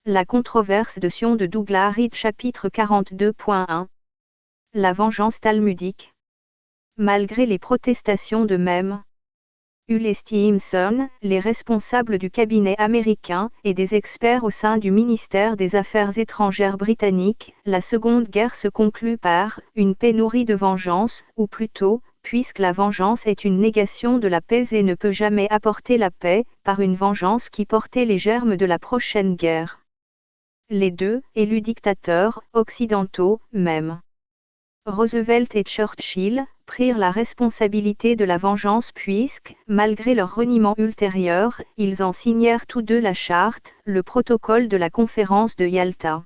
La controverse de Sion de Douglas Reed chapitre 42.1. La vengeance talmudique. Malgré les protestations de Mem. Hull Stevenson, les responsables du cabinet américain et des experts au sein du ministère des Affaires étrangères britannique, la Seconde Guerre se conclut par une paix nourrie de vengeance, ou plutôt, puisque la vengeance est une négation de la paix et ne peut jamais apporter la paix, par une vengeance qui portait les germes de la prochaine guerre. Les deux élus dictateurs occidentaux, même Roosevelt et Churchill, prirent la responsabilité de la vengeance puisque, malgré leur reniement ultérieur, ils en signèrent tous deux la charte, le protocole de la conférence de Yalta.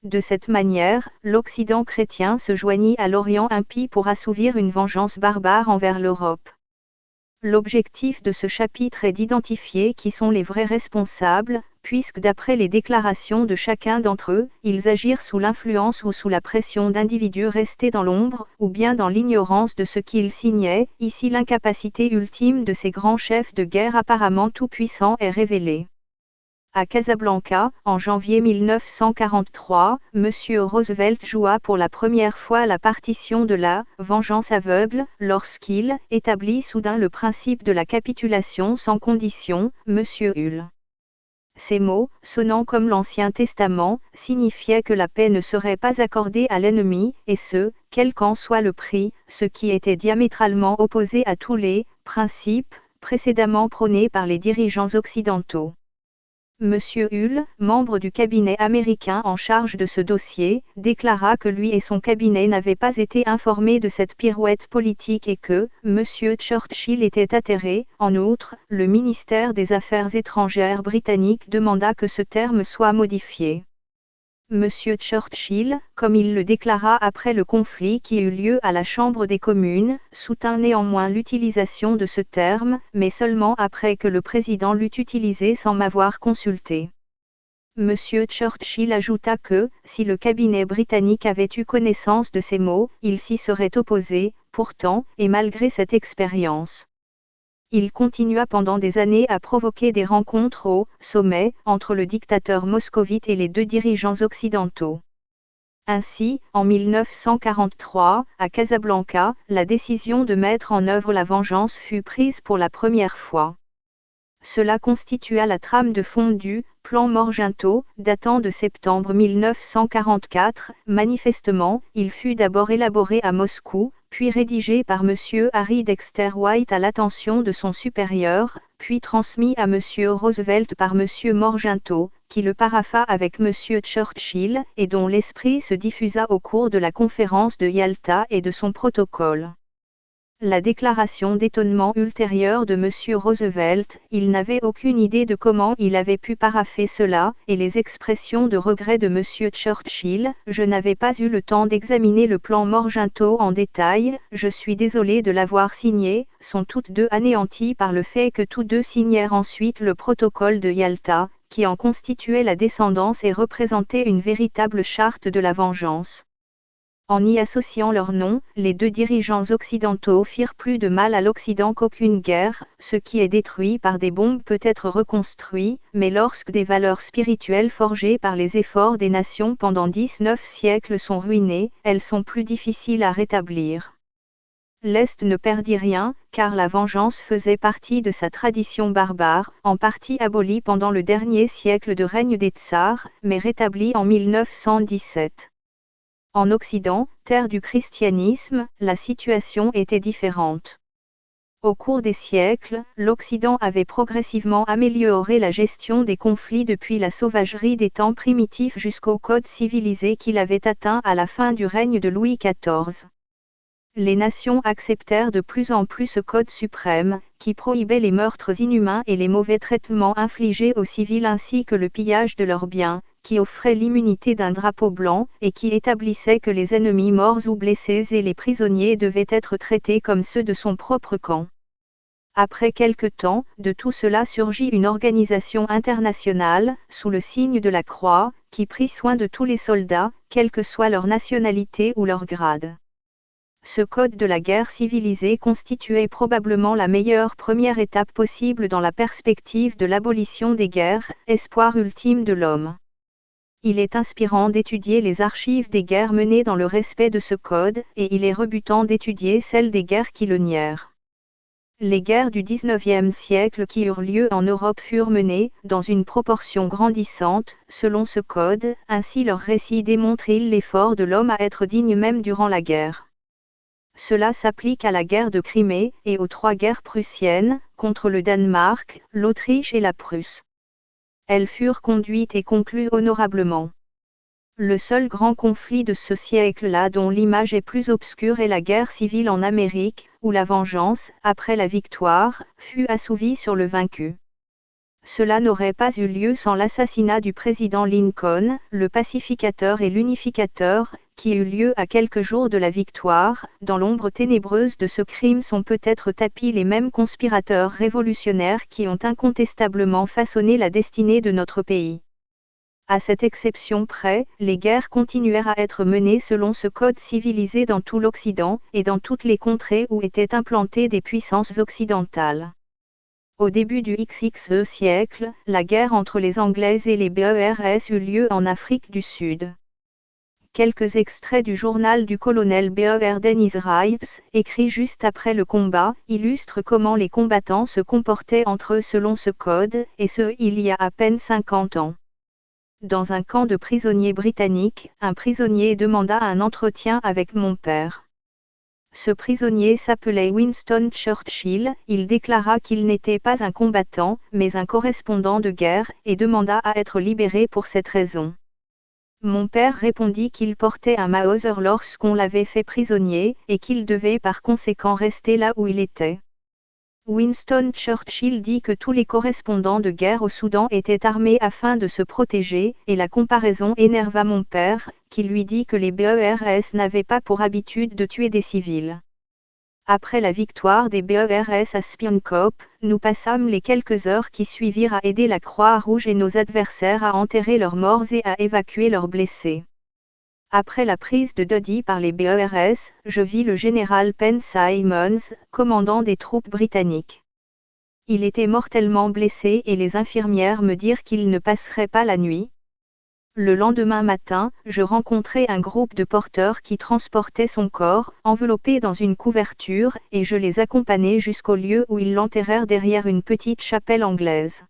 De cette manière, l'Occident chrétien se joignit à l'Orient impie pour assouvir une vengeance barbare envers l'Europe. L'objectif de ce chapitre est d'identifier qui sont les vrais responsables, puisque d'après les déclarations de chacun d'entre eux, ils agirent sous l'influence ou sous la pression d'individus restés dans l'ombre, ou bien dans l'ignorance de ce qu'ils signaient. Ici l'incapacité ultime de ces grands chefs de guerre apparemment tout-puissants est révélée. À Casablanca, en janvier 1943, M. Roosevelt joua pour la première fois la partition de la « vengeance aveugle » lorsqu'il établit soudain le principe de la capitulation sans condition. M. Hull. Ces mots, sonnant comme l'Ancien Testament, signifiaient que la paix ne serait pas accordée à l'ennemi, et ce, quel qu'en soit le prix, ce qui était diamétralement opposé à tous les principes précédemment prônés par les dirigeants occidentaux. M. Hull, membre du cabinet américain en charge de ce dossier, déclara que lui et son cabinet n'avaient pas été informés de cette pirouette politique et que M. Churchill était atterré. En outre, le ministère des Affaires étrangères britannique demanda que ce terme soit modifié. M. Churchill, comme il le déclara après le conflit qui eut lieu à la Chambre des communes, soutint néanmoins l'utilisation de ce terme, mais seulement après que le président l'eut utilisé sans m'avoir consulté. M. Churchill ajouta que, si le cabinet britannique avait eu connaissance de ces mots, il s'y serait opposé, pourtant, et malgré cette expérience. Il continua pendant des années à provoquer des rencontres au sommet entre le dictateur moscovite et les deux dirigeants occidentaux. Ainsi, en 1943, à Casablanca, la décision de mettre en œuvre la vengeance fut prise pour la première fois. Cela constitua la trame de fond du plan Morgenthau, datant de septembre 1944. Manifestement, il fut d'abord élaboré à Moscou, puis rédigé par M. Harry Dexter White à l'attention de son supérieur, puis transmis à M. Roosevelt par M. Morgenthau, qui le parapha avec M. Churchill, et dont l'esprit se diffusa au cours de la conférence de Yalta et de son protocole. La déclaration d'étonnement ultérieure de M. Roosevelt, il n'avait aucune idée de comment il avait pu parapher cela, et les expressions de regret de M. Churchill, je n'avais pas eu le temps d'examiner le plan Morgenthau en détail, je suis désolé de l'avoir signé, sont toutes deux anéanties par le fait que tous deux signèrent ensuite le protocole de Yalta, qui en constituait la descendance et représentait une véritable charte de la vengeance. En y associant leurs noms, les deux dirigeants occidentaux firent plus de mal à l'Occident qu'aucune guerre. Ce qui est détruit par des bombes peut être reconstruit, mais lorsque des valeurs spirituelles forgées par les efforts des nations pendant 19 siècles sont ruinées, elles sont plus difficiles à rétablir. L'Est ne perdit rien, car la vengeance faisait partie de sa tradition barbare, en partie abolie pendant le dernier siècle de règne des tsars, mais rétablie en 1917. En Occident, terre du christianisme, la situation était différente. Au cours des siècles, l'Occident avait progressivement amélioré la gestion des conflits depuis la sauvagerie des temps primitifs jusqu'au code civilisé qu'il avait atteint à la fin du règne de Louis XIV. Les nations acceptèrent de plus en plus ce code suprême, qui prohibait les meurtres inhumains et les mauvais traitements infligés aux civils ainsi que le pillage de leurs biens, qui offrait l'immunité d'un drapeau blanc, et qui établissait que les ennemis morts ou blessés et les prisonniers devaient être traités comme ceux de son propre camp. Après quelque temps, de tout cela surgit une organisation internationale, sous le signe de la croix, qui prit soin de tous les soldats, quelle que soit leur nationalité ou leur grade. Ce code de la guerre civilisée constituait probablement la meilleure première étape possible dans la perspective de l'abolition des guerres, espoir ultime de l'homme. Il est inspirant d'étudier les archives des guerres menées dans le respect de ce code, et il est rebutant d'étudier celles des guerres qui le nièrent. Les guerres du XIXe siècle qui eurent lieu en Europe furent menées, dans une proportion grandissante, selon ce code, ainsi leur récit démontre-t-il l'effort de l'homme à être digne même durant la guerre. Cela s'applique à la guerre de Crimée, et aux 3 guerres prussiennes, contre le Danemark, l'Autriche et la Prusse. Elles furent conduites et conclues honorablement. Le seul grand conflit de ce siècle-là dont l'image est plus obscure est la guerre civile en Amérique, où la vengeance, après la victoire, fut assouvie sur le vaincu. Cela n'aurait pas eu lieu sans l'assassinat du président Lincoln, le pacificateur et l'unificateur, qui eut lieu à quelques jours de la victoire. Dans l'ombre ténébreuse de ce crime sont peut-être tapis les mêmes conspirateurs révolutionnaires qui ont incontestablement façonné la destinée de notre pays. À cette exception près, les guerres continuèrent à être menées selon ce code civilisé dans tout l'Occident, et dans toutes les contrées où étaient implantées des puissances occidentales. Au début du XXe siècle, la guerre entre les Anglais et les BERS eut lieu en Afrique du Sud. Quelques extraits du journal du colonel B.E.R. Dennis Rives, écrit juste après le combat, illustrent comment les combattants se comportaient entre eux selon ce code, et ce il y a à peine 50 ans. Dans un camp de prisonniers britanniques, un prisonnier demanda un entretien avec mon père. Ce prisonnier s'appelait Winston Churchill, il déclara qu'il n'était pas un combattant, mais un correspondant de guerre, et demanda à être libéré pour cette raison. Mon père répondit qu'il portait un Mauser lorsqu'on l'avait fait prisonnier, et qu'il devait par conséquent rester là où il était. Winston Churchill dit que tous les correspondants de guerre au Soudan étaient armés afin de se protéger, et la comparaison énerva mon père, qui lui dit que les BERS n'avaient pas pour habitude de tuer des civils. Après la victoire des BERS à Spienkop, nous passâmes les quelques heures qui suivirent à aider la Croix-Rouge et nos adversaires à enterrer leurs morts et à évacuer leurs blessés. Après la prise de Dodie par les BERS, je vis le général Penn Simons, commandant des troupes britanniques. Il était mortellement blessé et les infirmières me dirent qu'il ne passerait pas la nuit. Le lendemain matin, je rencontrai un groupe de porteurs qui transportaient son corps, enveloppé dans une couverture, et je les accompagnai jusqu'au lieu où ils l'enterrèrent derrière une petite chapelle anglaise.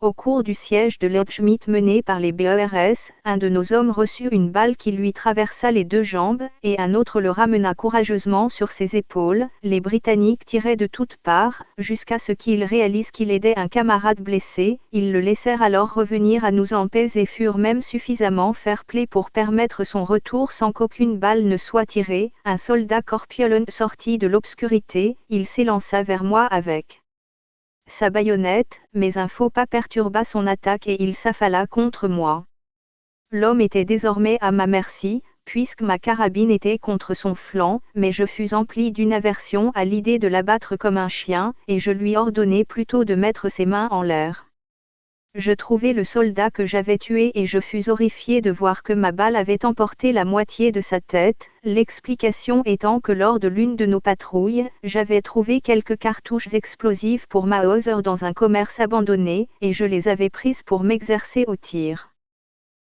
Au cours du siège de Ledgmit mené par les BERS, un de nos hommes reçut une balle qui lui traversa les 2 jambes, et un autre le ramena courageusement sur ses épaules. Les Britanniques tiraient de toutes parts, jusqu'à ce qu'ils réalisent qu'il aidait un camarade blessé. Ils le laissèrent alors revenir à nous en paix et furent même suffisamment fair-play pour permettre son retour sans qu'aucune balle ne soit tirée. Un soldat corpulent sortit de l'obscurité, il s'élança vers moi avec sa baïonnette, mais un faux pas perturba son attaque et il s'affala contre moi. L'homme était désormais à ma merci, puisque ma carabine était contre son flanc, mais je fus empli d'une aversion à l'idée de l'abattre comme un chien, et je lui ordonnai plutôt de mettre ses mains en l'air. Je trouvai le soldat que j'avais tué et je fus horrifié de voir que ma balle avait emporté la moitié de sa tête, l'explication étant que lors de l'une de nos patrouilles, j'avais trouvé quelques cartouches explosives pour Mauser dans un commerce abandonné, et je les avais prises pour m'exercer au tir.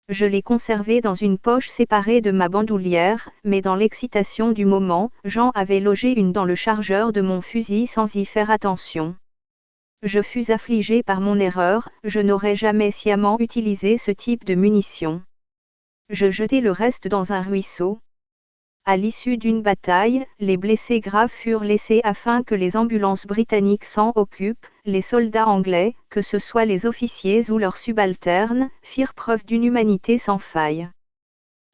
Je les conservais dans une poche séparée de ma bandoulière, mais dans l'excitation du moment, j'en avais logé une dans le chargeur de mon fusil sans y faire attention. Je fus affligé par mon erreur, je n'aurais jamais sciemment utilisé ce type de munitions. Je jetai le reste dans un ruisseau. À l'issue d'une bataille, les blessés graves furent laissés afin que les ambulances britanniques s'en occupent. Les soldats anglais, que ce soit les officiers ou leurs subalternes, firent preuve d'une humanité sans faille.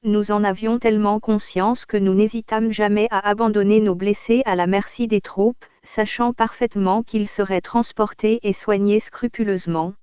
Nous en avions tellement conscience que nous n'hésitâmes jamais à abandonner nos blessés à la merci des troupes, sachant parfaitement qu'ils seraient transportés et soignés scrupuleusement.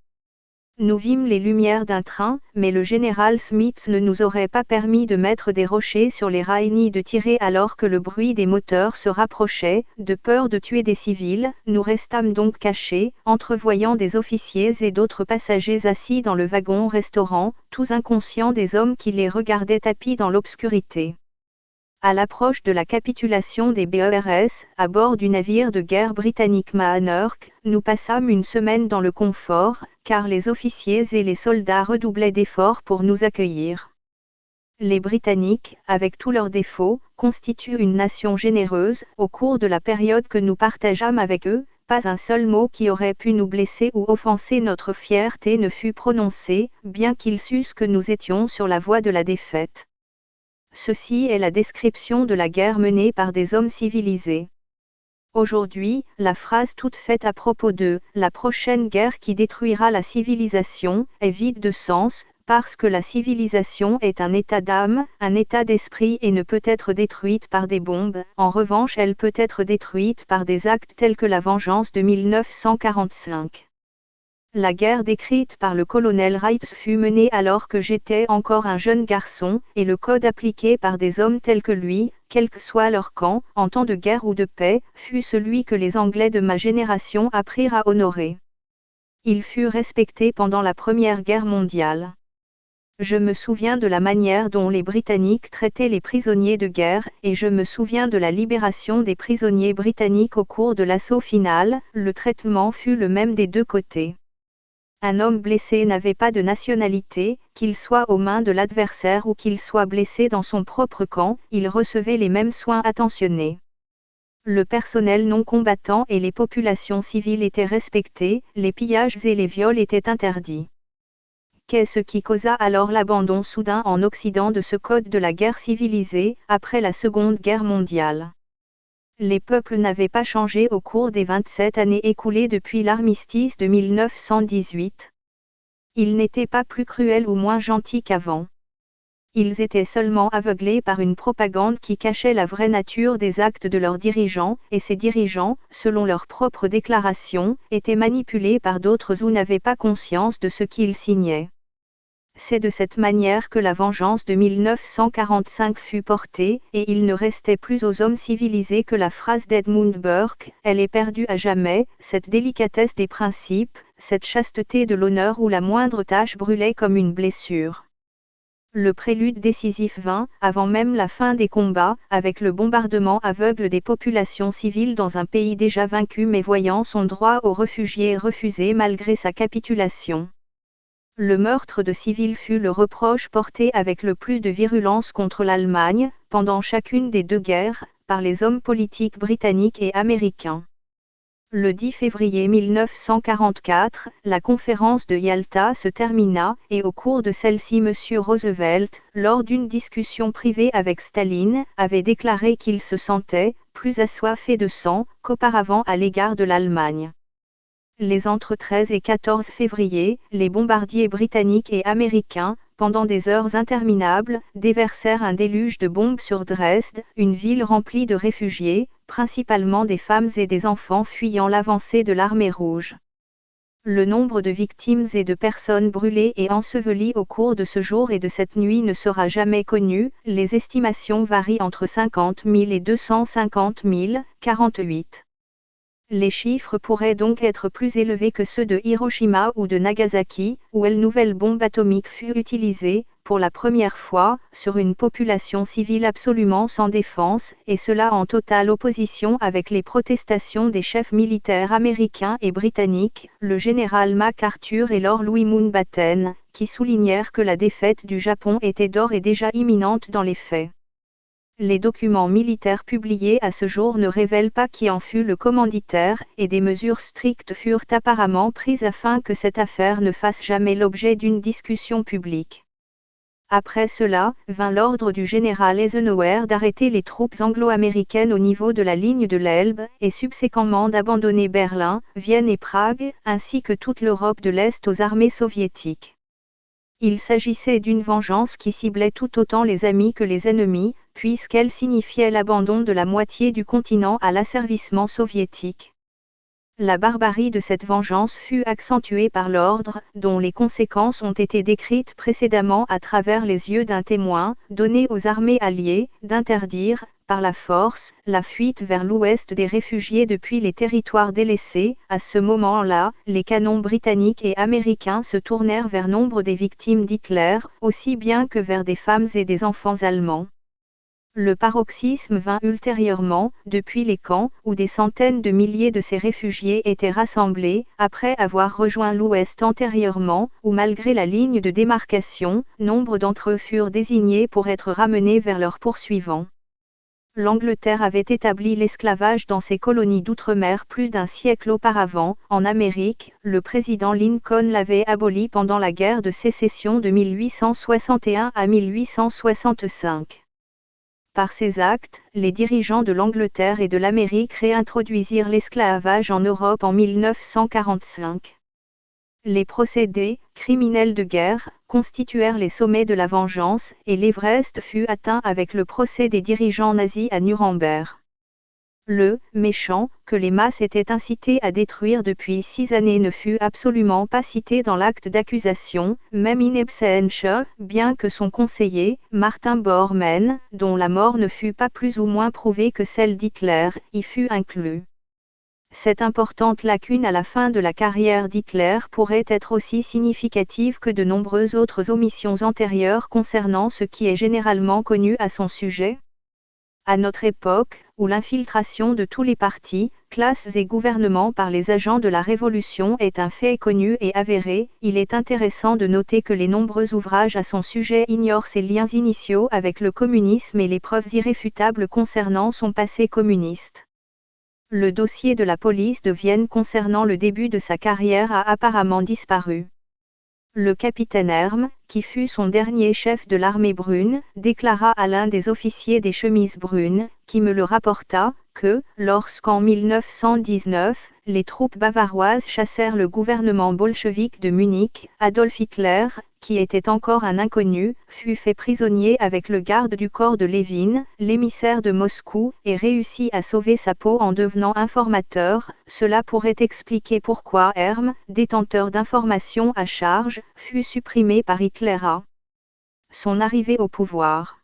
Nous vîmes les lumières d'un train, mais le général Smith ne nous aurait pas permis de mettre des rochers sur les rails ni de tirer alors que le bruit des moteurs se rapprochait. De peur de tuer des civils, nous restâmes donc cachés, entrevoyant des officiers et d'autres passagers assis dans le wagon-restaurant, tous inconscients des hommes qui les regardaient tapis dans l'obscurité. À l'approche de la capitulation des BERS, à bord du navire de guerre britannique Mahanurk, nous passâmes une semaine dans le confort, car les officiers et les soldats redoublaient d'efforts pour nous accueillir. Les Britanniques, avec tous leurs défauts, constituent une nation généreuse. Au cours de la période que nous partageâmes avec eux, pas un seul mot qui aurait pu nous blesser ou offenser notre fierté ne fut prononcé, bien qu'ils sussent que nous étions sur la voie de la défaite. Ceci est la description de la guerre menée par des hommes civilisés. Aujourd'hui, la phrase toute faite à propos de « la prochaine guerre qui détruira la civilisation » est vide de sens, parce que la civilisation est un état d'âme, un état d'esprit et ne peut être détruite par des bombes. En revanche, elle peut être détruite par des actes tels que la vengeance de 1945. La guerre décrite par le colonel Wright fut menée alors que j'étais encore un jeune garçon, et le code appliqué par des hommes tels que lui, quel que soit leur camp, en temps de guerre ou de paix, fut celui que les Anglais de ma génération apprirent à honorer. Il fut respecté pendant la Première Guerre mondiale. Je me souviens de la manière dont les Britanniques traitaient les prisonniers de guerre, et je me souviens de la libération des prisonniers britanniques au cours de l'assaut final. Le traitement fut le même des deux côtés. Un homme blessé n'avait pas de nationalité, qu'il soit aux mains de l'adversaire ou qu'il soit blessé dans son propre camp, il recevait les mêmes soins attentionnés. Le personnel non combattant et les populations civiles étaient respectés, les pillages et les viols étaient interdits. Qu'est-ce qui causa alors l'abandon soudain en Occident de ce code de la guerre civilisée, après la Seconde Guerre mondiale? Les peuples n'avaient pas changé au cours des 27 années écoulées depuis l'armistice de 1918. Ils n'étaient pas plus cruels ou moins gentils qu'avant. Ils étaient seulement aveuglés par une propagande qui cachait la vraie nature des actes de leurs dirigeants, et ces dirigeants, selon leurs propres déclarations, étaient manipulés par d'autres ou n'avaient pas conscience de ce qu'ils signaient. C'est de cette manière que la vengeance de 1945 fut portée, et il ne restait plus aux hommes civilisés que la phrase d'Edmund Burke, « Elle est perdue à jamais », cette délicatesse des principes, cette chasteté de l'honneur où la moindre tache brûlait comme une blessure. Le prélude décisif vint, avant même la fin des combats, avec le bombardement aveugle des populations civiles dans un pays déjà vaincu mais voyant son droit aux réfugiés refusé malgré sa capitulation. Le meurtre de civils fut le reproche porté avec le plus de virulence contre l'Allemagne, pendant chacune des deux guerres, par les hommes politiques britanniques et américains. Le 10 février 1944, la conférence de Yalta se termina, et au cours de celle-ci M. Roosevelt, lors d'une discussion privée avec Staline, avait déclaré qu'il se sentait « plus assoiffé de sang » qu'auparavant à l'égard de l'Allemagne. Les entre 13 et 14 février, les bombardiers britanniques et américains, pendant des heures interminables, déversèrent un déluge de bombes sur Dresde, une ville remplie de réfugiés, principalement des femmes et des enfants fuyant l'avancée de l'armée rouge. Le nombre de victimes et de personnes brûlées et ensevelies au cours de ce jour et de cette nuit ne sera jamais connu, les estimations varient entre 50 000 et 250 000, 48. Les chiffres pourraient donc être plus élevés que ceux de Hiroshima ou de Nagasaki, où une nouvelle bombe atomique fut utilisée, pour la première fois, sur une population civile absolument sans défense, et cela en totale opposition avec les protestations des chefs militaires américains et britanniques, le général MacArthur et Lord Louis Mountbatten, qui soulignèrent que la défaite du Japon était d'ores et déjà imminente dans les faits. Les documents militaires publiés à ce jour ne révèlent pas qui en fut le commanditaire, et des mesures strictes furent apparemment prises afin que cette affaire ne fasse jamais l'objet d'une discussion publique. Après cela, vint l'ordre du général Eisenhower d'arrêter les troupes anglo-américaines au niveau de la ligne de l'Elbe, et subséquemment d'abandonner Berlin, Vienne et Prague, ainsi que toute l'Europe de l'Est aux armées soviétiques. Il s'agissait d'une vengeance qui ciblait tout autant les amis que les ennemis, puisqu'elle signifiait l'abandon de la moitié du continent à l'asservissement soviétique. La barbarie de cette vengeance fut accentuée par l'ordre, dont les conséquences ont été décrites précédemment à travers les yeux d'un témoin, donné aux armées alliées, d'interdire, par la force, la fuite vers l'ouest des réfugiés depuis les territoires délaissés. À ce moment-là, les canons britanniques et américains se tournèrent vers nombre des victimes d'Hitler, aussi bien que vers des femmes et des enfants allemands. Le paroxysme vint ultérieurement, depuis les camps, où des centaines de milliers de ces réfugiés étaient rassemblés, après avoir rejoint l'Ouest antérieurement, où malgré la ligne de démarcation, nombre d'entre eux furent désignés pour être ramenés vers leurs poursuivants. L'Angleterre avait établi l'esclavage dans ses colonies d'outre-mer plus d'un siècle auparavant. En Amérique, le président Lincoln l'avait aboli pendant la guerre de sécession de 1861 à 1865. Par ces actes, les dirigeants de l'Angleterre et de l'Amérique réintroduisirent l'esclavage en Europe en 1945. Les procédés, criminels de guerre, constituèrent les sommets de la vengeance, et l'Everest fut atteint avec le procès des dirigeants nazis à Nuremberg. Le « méchant » que les masses étaient incitées à détruire depuis 6 années ne fut absolument pas cité dans l'acte d'accusation, même in absentia, bien que son conseiller, Martin Bormann, dont la mort ne fut pas plus ou moins prouvée que celle d'Hitler, y fut inclus. Cette importante lacune à la fin de la carrière d'Hitler pourrait être aussi significative que de nombreuses autres omissions antérieures concernant ce qui est généralement connu à son sujet. À notre époque, où l'infiltration de tous les partis, classes et gouvernements par les agents de la Révolution est un fait connu et avéré, il est intéressant de noter que les nombreux ouvrages à son sujet ignorent ses liens initiaux avec le communisme et les preuves irréfutables concernant son passé communiste. Le dossier de la police de Vienne concernant le début de sa carrière a apparemment disparu. Le capitaine Herm, qui fut son dernier chef de l'armée brune, déclara à l'un des officiers des chemises brunes, qui me le rapporta, que, lorsqu'en 1919, les troupes bavaroises chassèrent le gouvernement bolchevique de Munich, Adolf Hitler, qui était encore un inconnu, fut fait prisonnier avec le garde du corps de Lévin, l'émissaire de Moscou, et réussit à sauver sa peau en devenant informateur. Cela pourrait expliquer pourquoi Herm, détenteur d'informations à charge, fut supprimé par Hitler à son arrivée au pouvoir.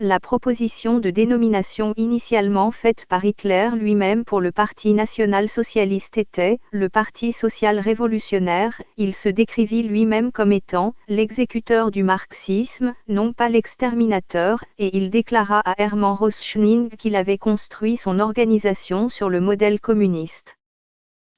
La proposition de dénomination initialement faite par Hitler lui-même pour le Parti national-socialiste était « le Parti social-révolutionnaire », il se décrivit lui-même comme étant « l'exécuteur du marxisme, non pas l'exterminateur », et il déclara à Hermann Röschning qu'il avait construit son organisation sur le modèle communiste.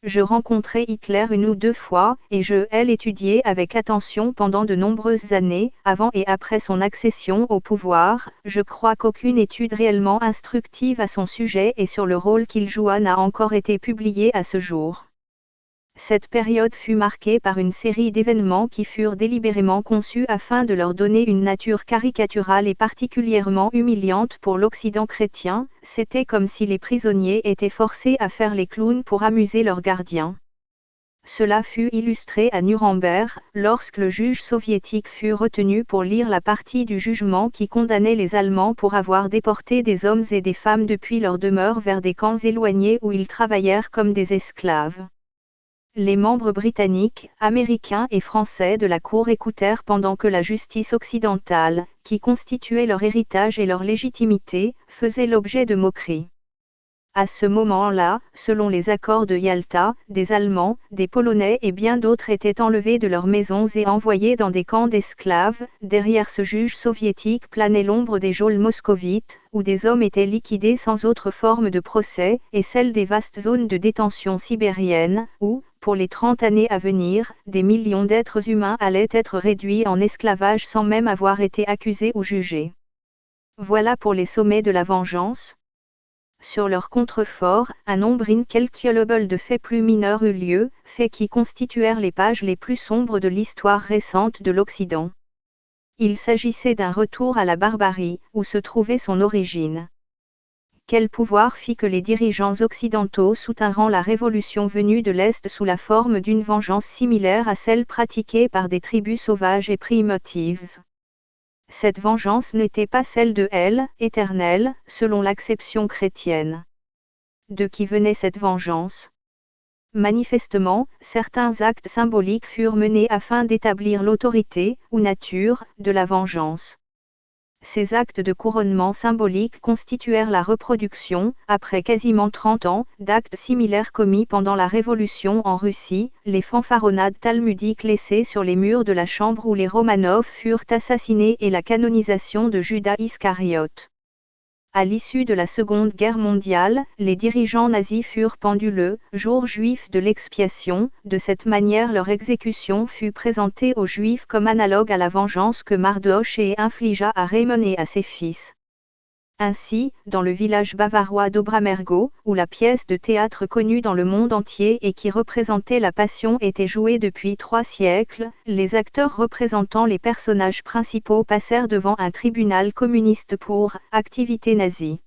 Je rencontrai Hitler 1 ou 2 fois, et je l'ai étudié avec attention pendant de nombreuses années, avant et après son accession au pouvoir. Je crois qu'aucune étude réellement instructive à son sujet et sur le rôle qu'il joua n'a encore été publiée à ce jour. Cette période fut marquée par une série d'événements qui furent délibérément conçus afin de leur donner une nature caricaturale et particulièrement humiliante pour l'Occident chrétien. C'était comme si les prisonniers étaient forcés à faire les clowns pour amuser leurs gardiens. Cela fut illustré à Nuremberg, lorsque le juge soviétique fut retenu pour lire la partie du jugement qui condamnait les Allemands pour avoir déporté des hommes et des femmes depuis leur demeure vers des camps éloignés où ils travaillèrent comme des esclaves. Les membres britanniques, américains et français de la Cour écoutèrent pendant que la justice occidentale, qui constituait leur héritage et leur légitimité, faisait l'objet de moqueries. À ce moment-là, selon les accords de Yalta, des Allemands, des Polonais et bien d'autres étaient enlevés de leurs maisons et envoyés dans des camps d'esclaves. Derrière ce juge soviétique planait l'ombre des geôles moscovites, où des hommes étaient liquidés sans autre forme de procès, et celle des vastes zones de détention sibériennes, où, pour les 30 années à venir, des millions d'êtres humains allaient être réduits en esclavage sans même avoir été accusés ou jugés. Voilà pour les sommets de la vengeance. Sur leur contrefort, un nombre incalculable de faits plus mineurs eut lieu, faits qui constituèrent les pages les plus sombres de l'histoire récente de l'Occident. Il s'agissait d'un retour à la barbarie, où se trouvait son origine. Quel pouvoir fit que les dirigeants occidentaux soutinrent la révolution venue de l'Est sous la forme d'une vengeance similaire à celle pratiquée par des tribus sauvages et primitives. Cette vengeance n'était pas celle de Elle, éternelle, selon l'acception chrétienne. De qui venait cette vengeance ? Manifestement, certains actes symboliques furent menés afin d'établir l'autorité, ou nature, de la vengeance. Ces actes de couronnement symbolique constituèrent la reproduction, après quasiment 30 ans, d'actes similaires commis pendant la Révolution en Russie, les fanfaronnades talmudiques laissées sur les murs de la chambre où les Romanov furent assassinés et la canonisation de Judas Iscariote. À l'issue de la Seconde Guerre mondiale, les dirigeants nazis furent pendus le jour juif de l'expiation. De cette manière, leur exécution fut présentée aux Juifs comme analogue à la vengeance que Mardochée infligea à Raymond et à ses fils. Ainsi, dans le village bavarois d'Obramergau, où la pièce de théâtre connue dans le monde entier et qui représentait la Passion était jouée depuis 3 siècles, les acteurs représentant les personnages principaux passèrent devant un tribunal communiste pour activité nazie.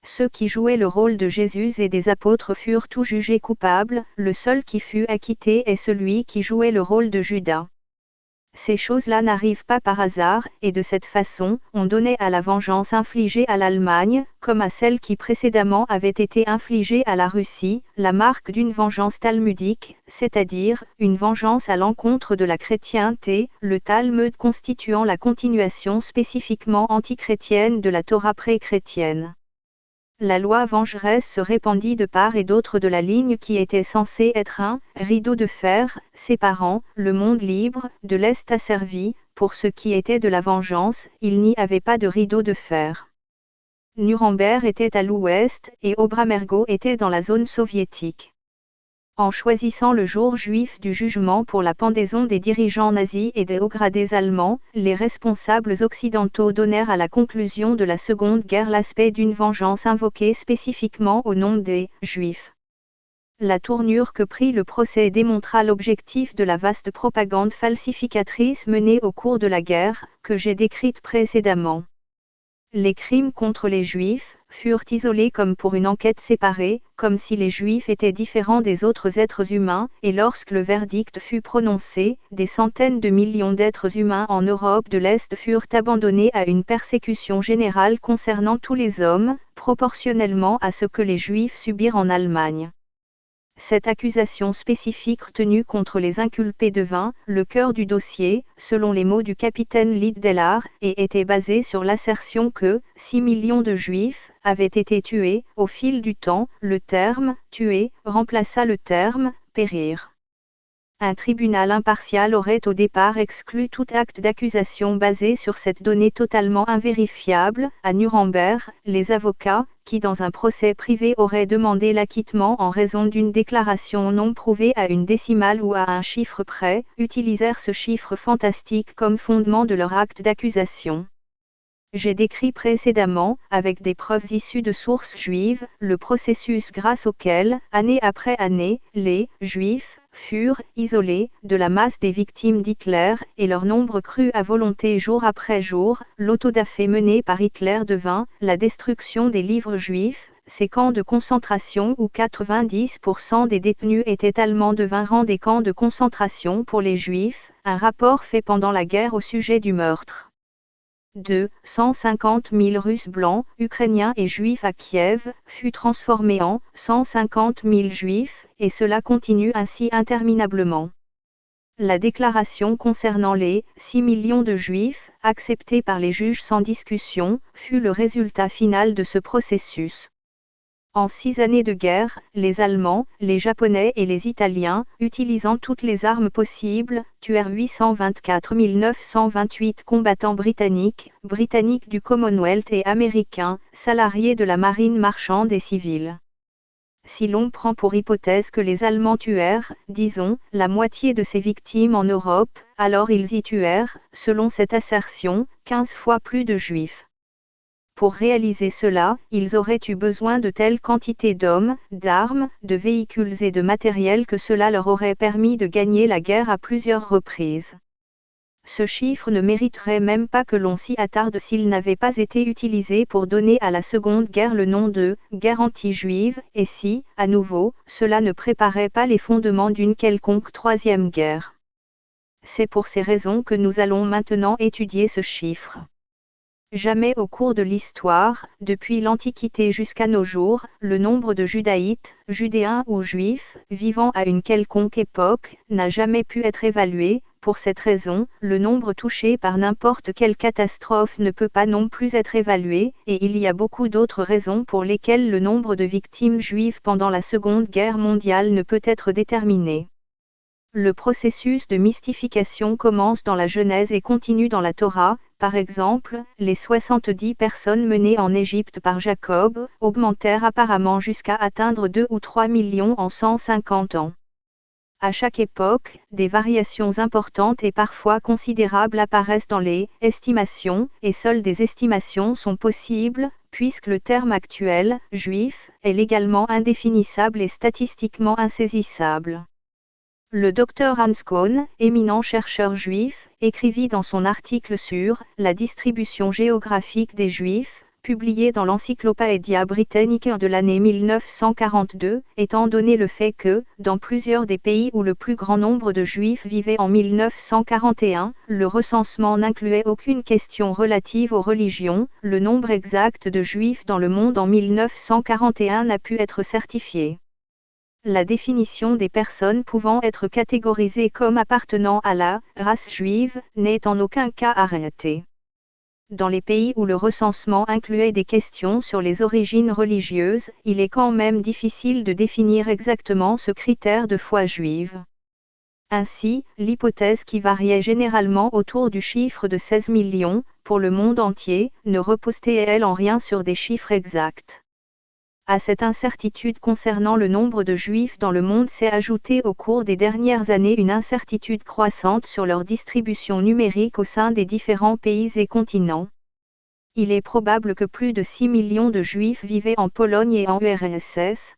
Ceux qui jouaient le rôle de Jésus et des apôtres furent tous jugés coupables, le seul qui fut acquitté est celui qui jouait le rôle de Judas. Ces choses-là n'arrivent pas par hasard, et de cette façon, on donnait à la vengeance infligée à l'Allemagne, comme à celle qui précédemment avait été infligée à la Russie, la marque d'une vengeance talmudique, c'est-à-dire, une vengeance à l'encontre de la chrétienté, le Talmud constituant la continuation spécifiquement antichrétienne de la Torah pré-chrétienne. La loi vengeresse se répandit de part et d'autre de la ligne qui était censée être un rideau de fer, séparant le monde libre de l'Est asservi. Pour ce qui était de la vengeance, il n'y avait pas de rideau de fer. Nuremberg était à l'ouest, et Obramergau était dans la zone soviétique. En choisissant le jour juif du jugement pour la pendaison des dirigeants nazis et des hauts gradés allemands, les responsables occidentaux donnèrent à la conclusion de la Seconde Guerre l'aspect d'une vengeance invoquée spécifiquement au nom des Juifs. La tournure que prit le procès démontra l'objectif de la vaste propagande falsificatrice menée au cours de la guerre, que j'ai décrite précédemment. Les crimes contre les Juifs furent isolés comme pour une enquête séparée, comme si les Juifs étaient différents des autres êtres humains, et lorsque le verdict fut prononcé, des centaines de millions d'êtres humains en Europe de l'Est furent abandonnés à une persécution générale concernant tous les hommes, proportionnellement à ce que les Juifs subirent en Allemagne. Cette accusation spécifique tenue contre les inculpés devint le cœur du dossier, selon les mots du capitaine Liedelaar, et était basée sur l'assertion que 6 millions de Juifs avaient été tués. Au fil du temps, le terme « tuer » remplaça le terme « périr ». Un tribunal impartial aurait au départ exclu tout acte d'accusation basé sur cette donnée totalement invérifiable. À Nuremberg, les avocats, qui dans un procès privé auraient demandé l'acquittement en raison d'une déclaration non prouvée à une décimale ou à un chiffre près, utilisèrent ce chiffre fantastique comme fondement de leur acte d'accusation. J'ai décrit précédemment, avec des preuves issues de sources juives, le processus grâce auquel, année après année, les Juifs furent isolés de la masse des victimes d'Hitler, et leur nombre crut à volonté jour après jour. L'autodafé mené par Hitler devint la destruction des livres juifs. Ces camps de concentration où 90% des détenus étaient allemands devinrent des camps de concentration pour les Juifs. Un rapport fait pendant la guerre au sujet du meurtre de 150 000 Russes blancs, Ukrainiens et Juifs à Kiev, fut transformé en 150 000 Juifs, et cela continue ainsi interminablement. La déclaration concernant les 6 millions de Juifs, acceptée par les juges sans discussion, fut le résultat final de ce processus. En 6 années de guerre, les Allemands, les Japonais et les Italiens, utilisant toutes les armes possibles, tuèrent 824 928 combattants britanniques du Commonwealth et américains, salariés de la marine marchande et civile. Si l'on prend pour hypothèse que les Allemands tuèrent, disons, la moitié de ces victimes en Europe, alors ils y tuèrent, selon cette assertion, 15 fois plus de Juifs. Pour réaliser cela, ils auraient eu besoin de telles quantités d'hommes, d'armes, de véhicules et de matériel que cela leur aurait permis de gagner la guerre à plusieurs reprises. Ce chiffre ne mériterait même pas que l'on s'y attarde s'il n'avait pas été utilisé pour donner à la Seconde Guerre le nom de « guerre anti-juive » et si, à nouveau, cela ne préparait pas les fondements d'une quelconque troisième guerre. C'est pour ces raisons que nous allons maintenant étudier ce chiffre. Jamais au cours de l'histoire, depuis l'Antiquité jusqu'à nos jours, le nombre de judaïtes, judéens ou juifs, vivant à une quelconque époque, n'a jamais pu être évalué. Pour cette raison, le nombre touché par n'importe quelle catastrophe ne peut pas non plus être évalué, et il y a beaucoup d'autres raisons pour lesquelles le nombre de victimes juives pendant la Seconde Guerre mondiale ne peut être déterminé. Le processus de mystification commence dans la Genèse et continue dans la Torah, par exemple, les 70 personnes menées en Égypte par Jacob, augmentèrent apparemment jusqu'à atteindre 2 ou 3 millions en 150 ans. À chaque époque, des variations importantes et parfois considérables apparaissent dans les estimations, et seules des estimations sont possibles, puisque le terme actuel, juif, est légalement indéfinissable et statistiquement insaisissable. Le Dr Hans Kohn, éminent chercheur juif, écrivit dans son article sur « La distribution géographique des Juifs », publié dans l'Encyclopædia Britannica de l'année 1942, étant donné le fait que, dans plusieurs des pays où le plus grand nombre de Juifs vivaient en 1941, le recensement n'incluait aucune question relative aux religions, le nombre exact de Juifs dans le monde en 1941 n'a pu être certifié. La définition des personnes pouvant être catégorisées comme appartenant à la race juive n'est en aucun cas arrêtée. Dans les pays où le recensement incluait des questions sur les origines religieuses, il est quand même difficile de définir exactement ce critère de foi juive. Ainsi, l'hypothèse qui variait généralement autour du chiffre de 16 millions, pour le monde entier, ne reposait elle en rien sur des chiffres exacts. À cette incertitude concernant le nombre de Juifs dans le monde s'est ajoutée au cours des dernières années une incertitude croissante sur leur distribution numérique au sein des différents pays et continents. Il est probable que plus de 6 millions de Juifs vivaient en Pologne et en URSS.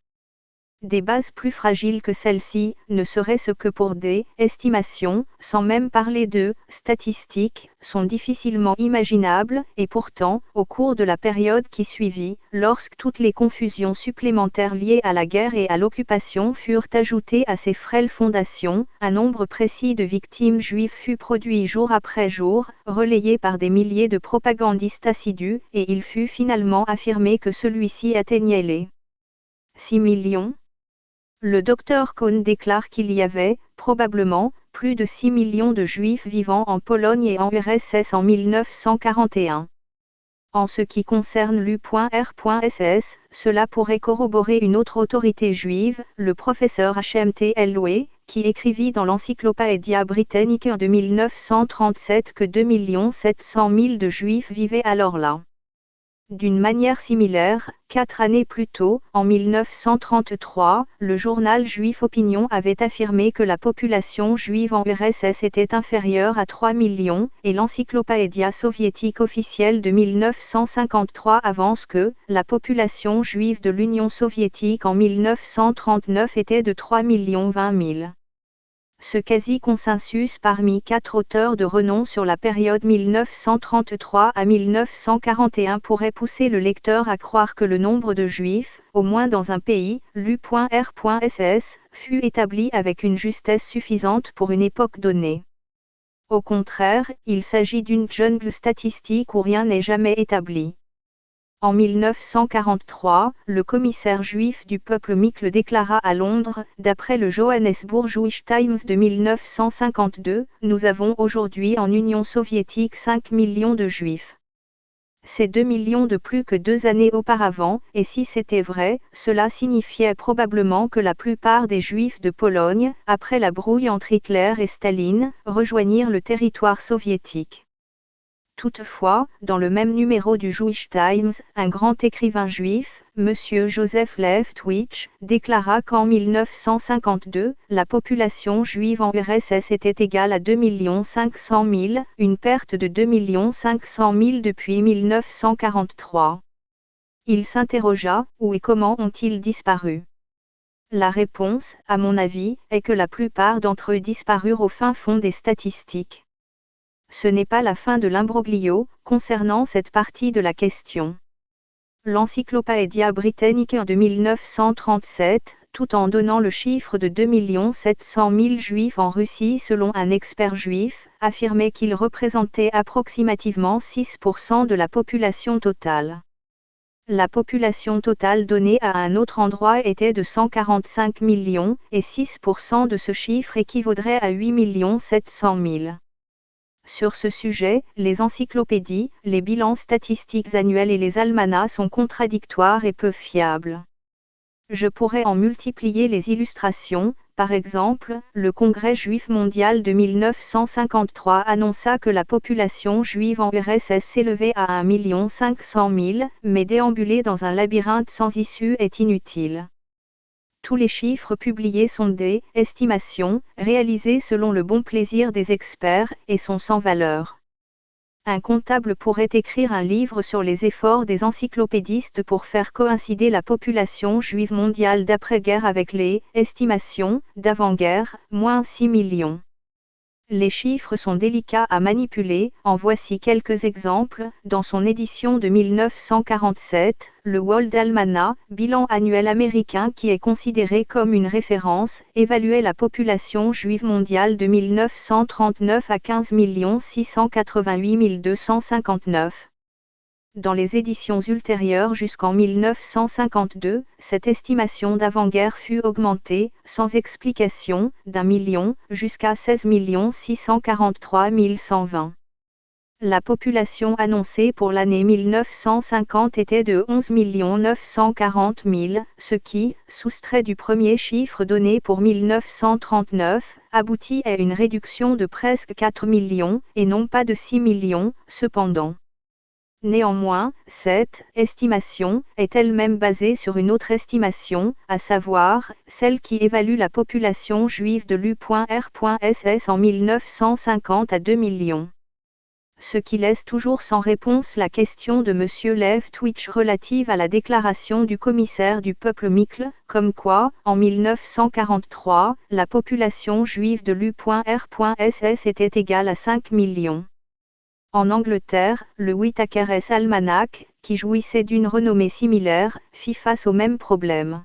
Des bases plus fragiles que celles-ci, ne serait-ce que pour des estimations, sans même parler de statistiques, sont difficilement imaginables, et pourtant, au cours de la période qui suivit, lorsque toutes les confusions supplémentaires liées à la guerre et à l'occupation furent ajoutées à ces frêles fondations, un nombre précis de victimes juives fut produit jour après jour, relayé par des milliers de propagandistes assidus, et il fut finalement affirmé que celui-ci atteignait les 6 millions. Le Dr Kohn déclare qu'il y avait, probablement, plus de 6 millions de Juifs vivant en Pologne et en URSS en 1941. En ce qui concerne l'U.R.SS, cela pourrait corroborer une autre autorité juive, le professeur H.M.T. Elway, qui écrivit dans l'Encyclopædia Britannica de 1937 que 2 700 000 de Juifs vivaient alors là. D'une manière similaire, 4 années plus tôt, en 1933, le journal juif Opinion avait affirmé que la population juive en URSS était inférieure à 3 millions, et l'encyclopédia soviétique officielle de 1953 avance que la population juive de l'Union soviétique en 1939 était de 3 020 000. Ce quasi-consensus parmi 4 auteurs de renom sur la période 1933 à 1941 pourrait pousser le lecteur à croire que le nombre de Juifs, au moins dans un pays, l'U.R.SS, fut établi avec une justesse suffisante pour une époque donnée. Au contraire, il s'agit d'une jungle statistique où rien n'est jamais établi. En 1943, le commissaire juif du peuple Mikl déclara à Londres, d'après le Johannesburg Jewish Times de 1952, « Nous avons aujourd'hui en Union soviétique 5 millions de juifs. C'est 2 millions de plus que 2 années auparavant, et si c'était vrai, cela signifiait probablement que la plupart des juifs de Pologne, après la brouille entre Hitler et Staline, rejoignirent le territoire soviétique. » Toutefois, dans le même numéro du Jewish Times, un grand écrivain juif, M. Joseph Leftwich, déclara qu'en 1952, la population juive en URSS était égale à 2 500 000, une perte de 2 500 000 depuis 1943. Il s'interrogea, où et comment ont-ils disparu ? La réponse, à mon avis, est que la plupart d'entre eux disparurent au fin fond des statistiques. Ce n'est pas la fin de l'imbroglio, concernant cette partie de la question. L'Encyclopædia Britannica de 1937, tout en donnant le chiffre de 2 700 000 juifs en Russie selon un expert juif, affirmait qu'ils représentaient approximativement 6% de la population totale. La population totale donnée à un autre endroit était de 145 millions, et 6% de ce chiffre équivaudrait à 8 700 000. Sur ce sujet, les encyclopédies, les bilans statistiques annuels et les almanachs sont contradictoires et peu fiables. Je pourrais en multiplier les illustrations, Par exemple, le Congrès juif mondial de 1953 annonça que la population juive en URSS s'élevait à 1 500 000, mais déambuler dans un labyrinthe sans issue est inutile. Tous les chiffres publiés sont des estimations, réalisées selon le bon plaisir des experts, et sont sans valeur. Un comptable pourrait écrire un livre sur les efforts des encyclopédistes pour faire coïncider la population juive mondiale d'après-guerre avec les estimations d'avant-guerre, moins 6 millions. Les chiffres sont délicats à manipuler, en voici quelques exemples. Dans son édition de 1947, le World Almanac, bilan annuel américain qui est considéré comme une référence, évaluait la population juive mondiale de 1939 à 15 688 259. Dans les éditions ultérieures jusqu'en 1952, cette estimation d'avant-guerre fut augmentée, sans explication, d'1 million, jusqu'à 16 643 120. La population annoncée pour l'année 1950 était de 11 940 000, ce qui, soustrait du premier chiffre donné pour 1939, aboutit à une réduction de presque 4 millions, et non pas de 6 millions, cependant. Néanmoins, cette estimation est elle-même basée sur une autre estimation, à savoir, celle qui évalue la population juive de l'U.R.SS en 1950 à 2 millions. Ce qui laisse toujours sans réponse la question de M. Lev Twitch relative à la déclaration du commissaire du peuple Mikl, comme quoi, en 1943, la population juive de l'U.R.SS était égale à 5 millions. En Angleterre, le Whitaker's Almanac, qui jouissait d'une renommée similaire, fit face au même problème.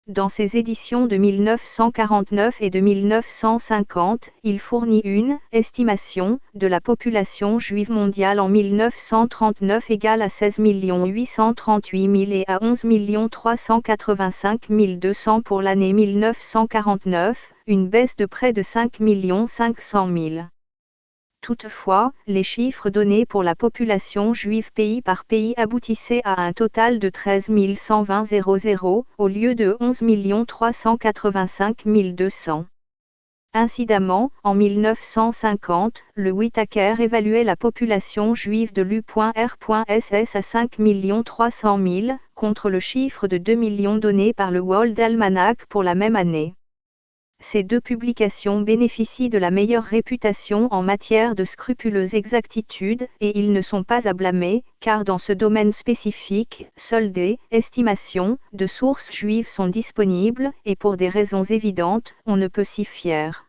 Dans ses éditions de 1949 et de 1950, il fournit une estimation de la population juive mondiale en 1939 égale à 16 838 000 et à 11 385 200 pour l'année 1949, une baisse de près de 5 500 000. Toutefois, les chiffres donnés pour la population juive pays par pays aboutissaient à un total de 13 120 000, au lieu de 11 385 200. Incidemment, en 1950, le Whitaker évaluait la population juive de l'U.R.SS à 5 300 000, contre le chiffre de 2 millions donné par le World Almanac pour la même année. Ces deux publications bénéficient de la meilleure réputation en matière de scrupuleuse exactitude, et ils ne sont pas à blâmer, car dans ce domaine spécifique, seules des estimations de sources juives sont disponibles, et pour des raisons évidentes, on ne peut s'y fier.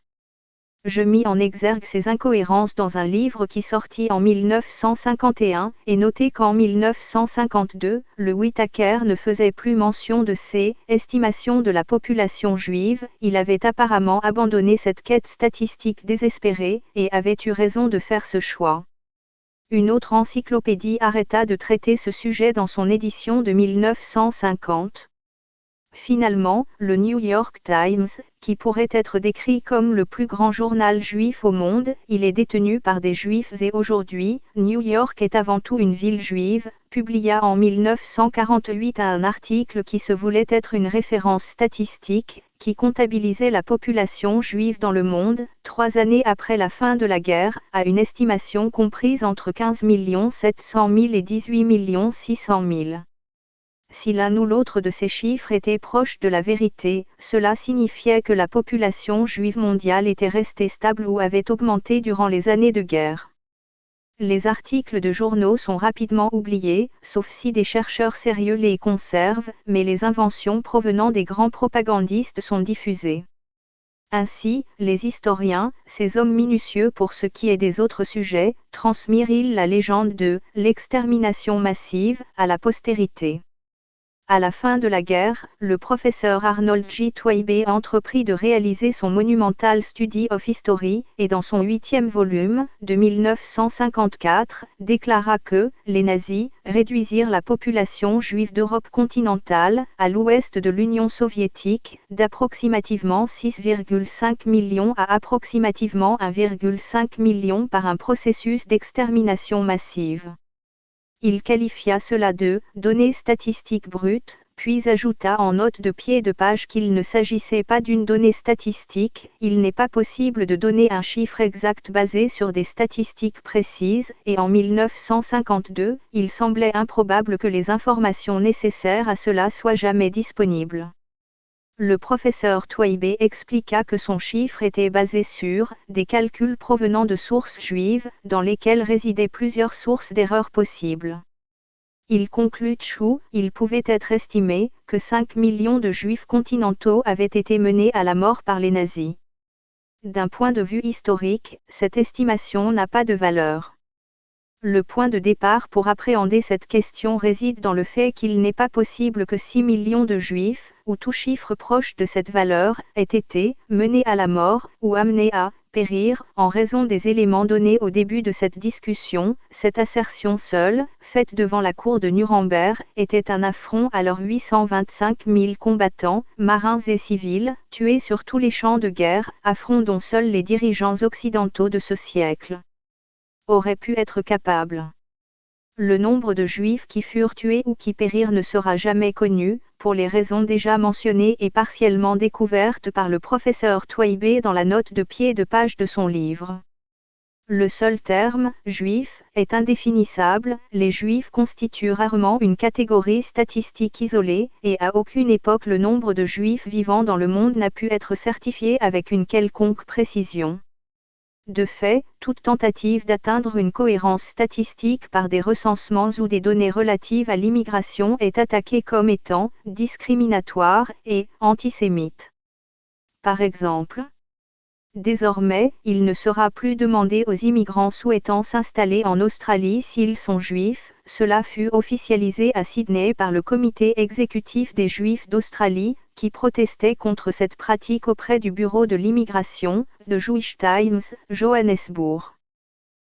Je mis en exergue ces incohérences dans un livre qui sortit en 1951, et noté qu'en 1952, le Whitaker ne faisait plus mention de ces estimations de la population juive, il avait apparemment abandonné cette quête statistique désespérée, et avait eu raison de faire ce choix. Une autre encyclopédie arrêta de traiter ce sujet dans son édition de 1950. Finalement, le New York Times, qui pourrait être décrit comme le plus grand journal juif au monde, il est détenu par des juifs et aujourd'hui, New York est avant tout une ville juive, publia en 1948 un article qui se voulait être une référence statistique, qui comptabilisait la population juive dans le monde, 3 années après la fin de la guerre, à une estimation comprise entre 15 700 000 et 18 600 000. Si l'un ou l'autre de ces chiffres était proche de la vérité, cela signifiait que la population juive mondiale était restée stable ou avait augmenté durant les années de guerre. Les articles de journaux sont rapidement oubliés, sauf si des chercheurs sérieux les conservent, mais les inventions provenant des grands propagandistes sont diffusées. Ainsi, les historiens, ces hommes minutieux pour ce qui est des autres sujets, transmirent la légende de l'extermination massive à la postérité. À la fin de la guerre, le professeur Arnold J. Twibe entreprit de réaliser son monumental Study of History, et dans son 8e volume, de 1954, déclara que les nazis réduisirent la population juive d'Europe continentale, à l'ouest de l'Union soviétique, d'approximativement 6,5 millions à approximativement 1,5 million par un processus d'extermination massive. Il qualifia cela de « données statistiques brutes », puis ajouta en note de pied de page qu'il ne s'agissait pas d'une donnée statistique, il n'est pas possible de donner un chiffre exact basé sur des statistiques précises, et en 1952, il semblait improbable que les informations nécessaires à cela soient jamais disponibles. Le professeur Twaibé expliqua que son chiffre était basé sur des calculs provenant de sources juives, dans lesquelles résidaient plusieurs sources d'erreurs possibles. Il conclut il pouvait être estimé que 5 millions de juifs continentaux avaient été menés à la mort par les nazis. D'un point de vue historique, cette estimation n'a pas de valeur. Le point de départ pour appréhender cette question réside dans le fait qu'il n'est pas possible que 6 millions de juifs, ou tout chiffre proche de cette valeur, aient été menés à la mort, ou amenés à périr, en raison des éléments donnés au début de cette discussion. Cette assertion seule, faite devant la cour de Nuremberg, était un affront à leurs 825 000 combattants, marins et civils, tués sur tous les champs de guerre, affront dont seuls les dirigeants occidentaux de ce siècle auraient pu être capables. Le nombre de Juifs qui furent tués ou qui périrent ne sera jamais connu, pour les raisons déjà mentionnées et partiellement découvertes par le professeur Twaibé dans la note de pied de page de son livre. Le seul terme « juif » est indéfinissable, les Juifs constituent rarement une catégorie statistique isolée, et à aucune époque le nombre de Juifs vivant dans le monde n'a pu être certifié avec une quelconque précision. De fait, toute tentative d'atteindre une cohérence statistique par des recensements ou des données relatives à l'immigration est attaquée comme étant discriminatoire et antisémite. Par exemple, désormais, il ne sera plus demandé aux immigrants souhaitant s'installer en Australie s'ils sont juifs. Cela fut officialisé à Sydney par le comité exécutif des Juifs d'Australie, qui protestait contre cette pratique auprès du Bureau de l'immigration, de Jewish Times, Johannesburg.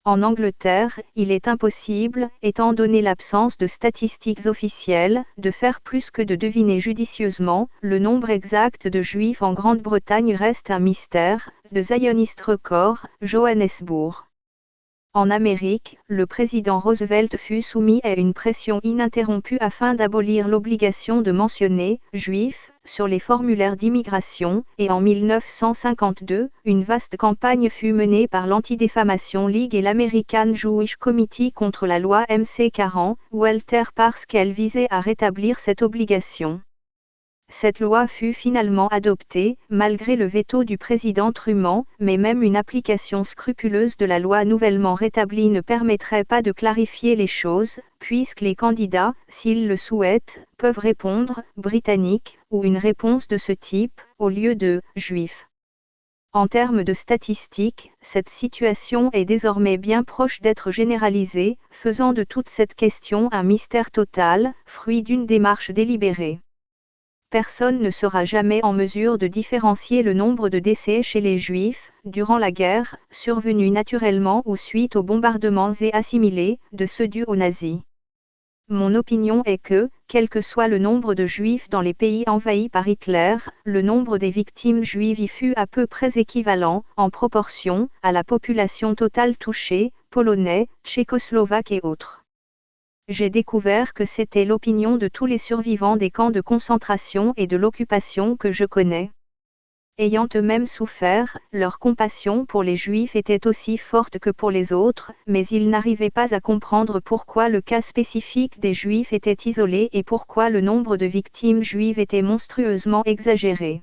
En Angleterre, il est impossible, étant donné l'absence de statistiques officielles, de faire plus que de deviner judicieusement. Le nombre exact de Juifs en Grande-Bretagne reste un mystère. De Zionist Record, Johannesburg. En Amérique, le président Roosevelt fut soumis à une pression ininterrompue afin d'abolir l'obligation de mentionner « juifs » sur les formulaires d'immigration, et en 1952, une vaste campagne fut menée par l'Anti-Défamation League et l'American Jewish Committee contre la loi MC-40, Walter parce qu'elle visait à rétablir cette obligation. Cette loi fut finalement adoptée, malgré le veto du président Truman, mais même une application scrupuleuse de la loi nouvellement rétablie ne permettrait pas de clarifier les choses, puisque les candidats, s'ils le souhaitent, peuvent répondre « britannique » ou une réponse de ce type, au lieu de « juif ». En termes de statistiques, cette situation est désormais bien proche d'être généralisée, faisant de toute cette question un mystère total, fruit d'une démarche délibérée. Personne ne sera jamais en mesure de différencier le nombre de décès chez les Juifs, durant la guerre, survenus naturellement ou suite aux bombardements et assimilés, de ceux dus aux nazis. Mon opinion est que, quel que soit le nombre de Juifs dans les pays envahis par Hitler, le nombre des victimes juives y fut à peu près équivalent, en proportion, à la population totale touchée, polonais, tchécoslovaques et autres. J'ai découvert que c'était l'opinion de tous les survivants des camps de concentration et de l'occupation que je connais. Ayant eux-mêmes souffert, leur compassion pour les Juifs était aussi forte que pour les autres, mais ils n'arrivaient pas à comprendre pourquoi le cas spécifique des Juifs était isolé et pourquoi le nombre de victimes juives était monstrueusement exagéré.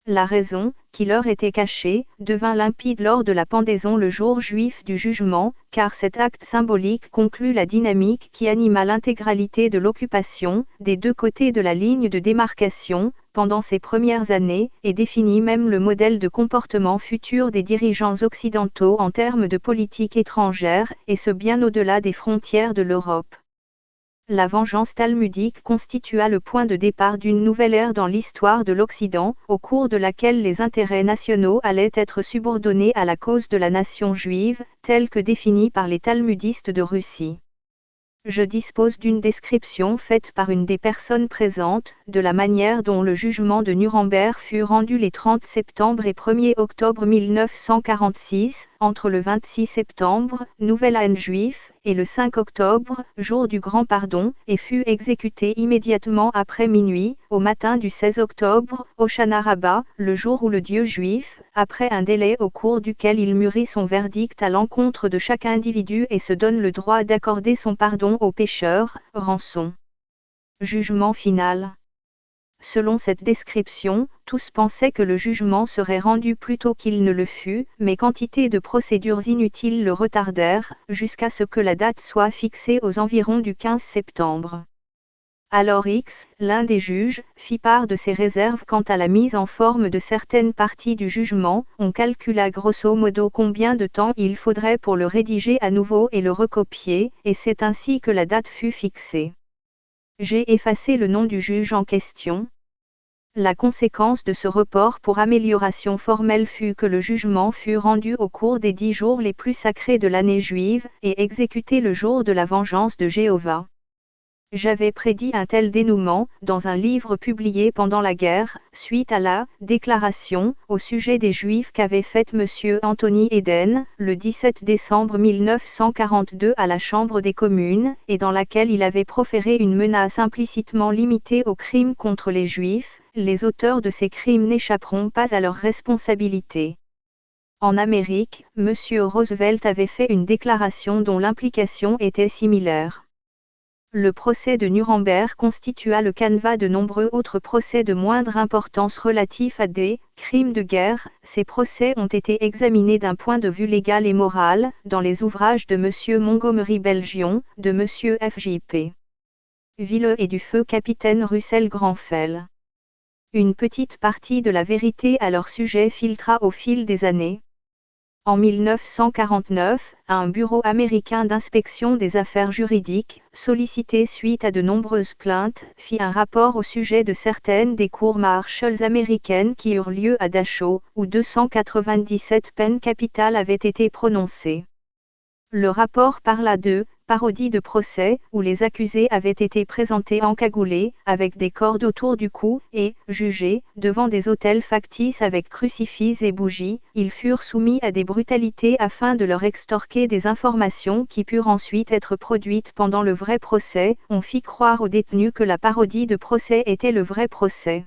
La raison, qui leur était cachée, devint limpide lors de la pendaison le jour juif du jugement, car cet acte symbolique conclut la dynamique qui anima l'intégralité de l'occupation, des deux côtés de la ligne de démarcation, pendant ces premières années, et définit même le modèle de comportement futur des dirigeants occidentaux en termes de politique étrangère, et ce bien au-delà des frontières de l'Europe. La vengeance talmudique constitua le point de départ d'une nouvelle ère dans l'histoire de l'Occident, au cours de laquelle les intérêts nationaux allaient être subordonnés à la cause de la nation juive, telle que définie par les talmudistes de Russie. Je dispose d'une description faite par une des personnes présentes, de la manière dont le jugement de Nuremberg fut rendu les 30 septembre et 1er octobre 1946, entre le 26 septembre, Nouvelle Année juif, et le 5 octobre, jour du grand pardon, et fut exécuté immédiatement après minuit, au matin du 16 octobre, Hoshana Rabbah, le jour où le Dieu juif, après un délai au cours duquel il mûrit son verdict à l'encontre de chaque individu et se donne le droit d'accorder son pardon aux pécheurs, rend son jugement final. Selon cette description, tous pensaient que le jugement serait rendu plus tôt qu'il ne le fut, mais quantité de procédures inutiles le retardèrent, jusqu'à ce que la date soit fixée aux environs du 15 septembre. Alors X, l'un des juges, fit part de ses réserves quant à la mise en forme de certaines parties du jugement. On calcula grosso modo combien de temps il faudrait pour le rédiger à nouveau et le recopier, et c'est ainsi que la date fut fixée. J'ai effacé le nom du juge en question. La conséquence de ce report pour amélioration formelle fut que le jugement fut rendu au cours des 10 jours les plus sacrés de l'année juive, et exécuté le jour de la vengeance de Jéhovah. J'avais prédit un tel dénouement, dans un livre publié pendant la guerre, suite à la déclaration au sujet des Juifs qu'avait faite M. Anthony Eden, le 17 décembre 1942 à la Chambre des communes, et dans laquelle il avait proféré une menace implicitement limitée aux crimes contre les Juifs. Les auteurs de ces crimes n'échapperont pas à leurs responsabilités. En Amérique, M. Roosevelt avait fait une déclaration dont l'implication était similaire. Le procès de Nuremberg constitua le canevas de nombreux autres procès de moindre importance relatifs à des crimes de guerre. Ces procès ont été examinés d'un point de vue légal et moral, dans les ouvrages de M. Montgomery Belgion, de M. F.J.P. Ville et du feu capitaine Russell Granfell. Une petite partie de la vérité à leur sujet filtra au fil des années. En 1949, un bureau américain d'inspection des affaires juridiques, sollicité suite à de nombreuses plaintes, fit un rapport au sujet de certaines des cours martiales américaines qui eurent lieu à Dachau, où 297 peines capitales avaient été prononcées. Le rapport parla de parodie de procès, où les accusés avaient été présentés encagoulés, avec des cordes autour du cou, et, jugés, devant des autels factices avec crucifix et bougies. Ils furent soumis à des brutalités afin de leur extorquer des informations qui purent ensuite être produites pendant le vrai procès. On fit croire aux détenus que la parodie de procès était le vrai procès.